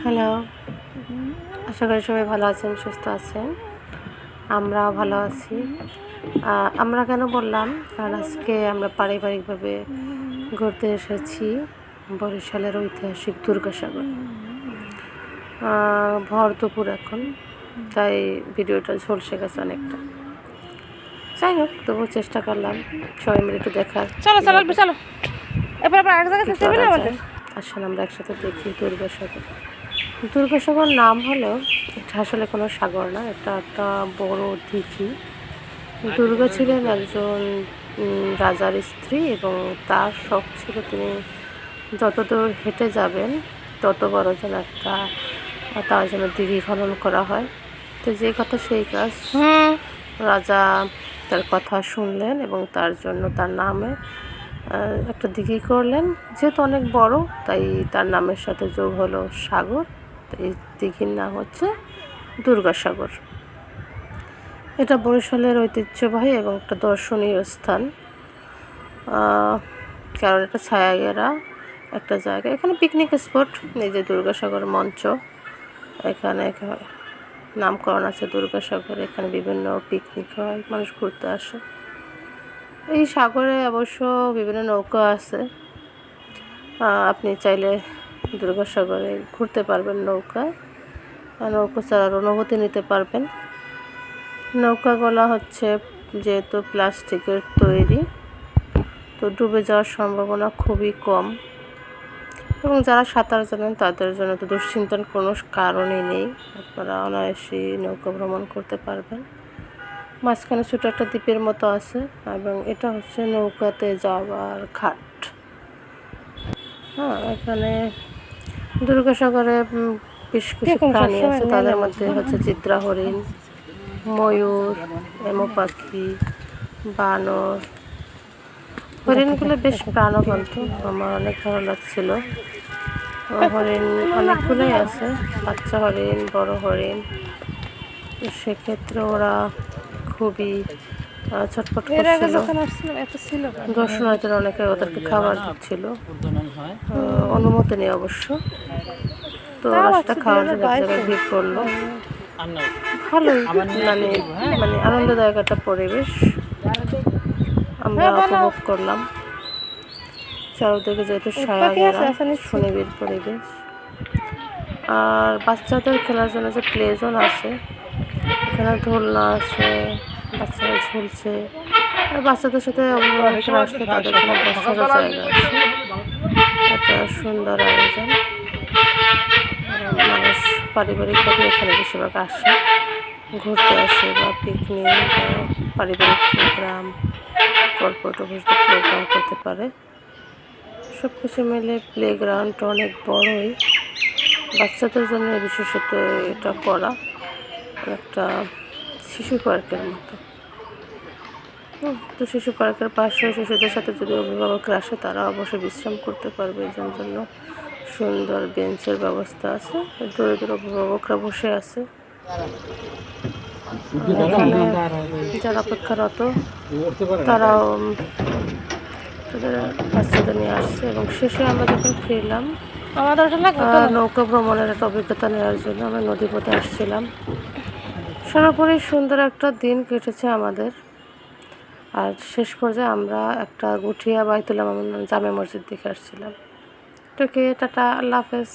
Hello, আশা করি সবাই ভালো আছেন, সুস্থ আছেন। আমরাও ভালো আছি। আমরা কেন বললাম, কারণ আজকে আমরা পারিবারিকভাবে ঘুরতে এসেছি বরিশালের ঐতিহাসিক দুর্গাসাগর। ভর দুপুর এখন, তাই ভিডিওটা ঝলসে গেছে অনেকটা। যাই হোক, তবুও চেষ্টা করলাম সবাই মিলে একটু দেখার। চলো আসলে আমরা একসাথে দেখি দুর্গাসাগর। দুর্গাসাগর নাম হলেও এটা আসলে কোনো সাগর না, এটা একটা বড় দিঘি। দুর্গা ছিলেন একজন রাজার স্ত্রী এবং তার শখ ছিল তিনি যতদূর হেঁটে যাবেন তত বড় যেন একটা তার জন্য দিঘি খনন করা হয়। তো যে কথা সেই কাজ, রাজা তার কথা শুনলেন এবং তার জন্য তার নামে একটা দিঘি করলেন। যেহেতু অনেক বড়, তাই তার নামের সাথে যোগ হলো সাগর। এই দিঘির নাম হচ্ছে দুর্গাসাগর। এটা বরিশালের ঐতিহ্যবাহী এবং একটা দর্শনীয় স্থান, কারণ এটা ছায়াঘেরা একটা জায়গা। এখানে পিকনিক স্পট, এই যে দুর্গাসাগর মঞ্চ, এখানে নামকরণ আছে দুর্গাসাগর। এখানে বিভিন্ন পিকনিক হয়, মানুষ ঘুরতে আসে। এই সাগরে অবশ্য বিভিন্ন নৌকা আছে, আপনি চাইলে দুর্গাসাগরে ঘুরতে পারবেন নৌকায়, নৌকা চড়ার অনুভূতি নিতে পারবেন। নৌকাগুলো হচ্ছে যেহেতু প্লাস্টিকের তৈরি, তো ডুবে যাওয়ার সম্ভাবনা খুবই কম এবং যারা সাঁতার জানেন তাদের জন্য তো দুশ্চিন্তার কোনো কারণই নেই। আপনারা অনায়াসেই নৌকা ভ্রমণ করতে পারবেন। মাঝখানে ছোটো একটা দ্বীপের মতো আছে এবং এটা হচ্ছে নৌকাতে যাওয়ার ঘাট। এখানে দুর্গাসাগরে বেশ কিছু প্রাণী আছে, তাদের মধ্যে হচ্ছে চিত্রা হরিণ, ময়ূর, এমো পাখি, বানর। হরিণগুলো বেশ প্রাণবন্ত, আমার অনেক ভালো লাগছিল। হরিণ অনেকগুলোই আছে, বাচ্চা হরিণ, বড় হরিণ। সেক্ষেত্রে ওরা খুবই ছটফট করছিল। দর্শনার্থীরা অনেকে ওদেরকে খাবার দিচ্ছিল, অনুমতি নেই অবশ্য। তো ওরা সেটা খাওয়ার জন্য এক জায়গায় ভিড় করলো। ভালোই মানে আনন্দদায়ক একটা পরিবেশ আমরা উপভোগ করলাম। চারদিকে যেহেতু ছায়াঘেরা সুনিবিড় পরিবেশ, আর বাচ্চাদের খেলার জন্য যে প্লে জোন আছে, এখানে দোলনা আছে, বাচ্চারা ঝুলছে। আর বাচ্চাদের সাথে অভিভাবকরা আসলে তাদের জন্য বসারও জায়গা আছে। একটা সুন্দর আয়োজন, মানুষ পারিবারিকভাবে এখানে বেশিরভাগ আসে, ঘুরতে আসে বা পিকনিক বা পারিবারিক প্রোগ্রাম, কর্পোরেট অফিসে প্রোগ্রাম করতে পারে। সব কিছু মিলে প্লেগ্রাউন্ডটা অনেক বড়ই, বাচ্চাদের জন্য বিশেষত এটা করা একটা শিশু পার্কের মতো। তো শিশু পার্কের পাশে শিশুদের সাথে যদি অভিভাবকরা আসে, তারা অবশ্যই বিশ্রাম করতে পারবে। এর জন্য সুন্দর বেঞ্চের ব্যবস্থা আছে, দূরে দূরে অভিভাবকরা বসে আছে। এখানে যারা অপেক্ষারত তারাও তাদের বাচ্চাদের নিয়ে আসছে এবং শেষে আমরা যখন ফিরলাম, নৌকা ভ্রমণের একটা অভিজ্ঞতা নেওয়ার জন্য আমরা নদীপথে আসছিলাম। সর্বোপরি সুন্দর একটা দিন কেটেছে আমাদের। আর শেষ পর্যায়ে আমরা একটা গুঠিয়া বাইতুল জামে মসজিদ দেখে আসছিলাম। টাটা, আল্লাহ হাফেজ।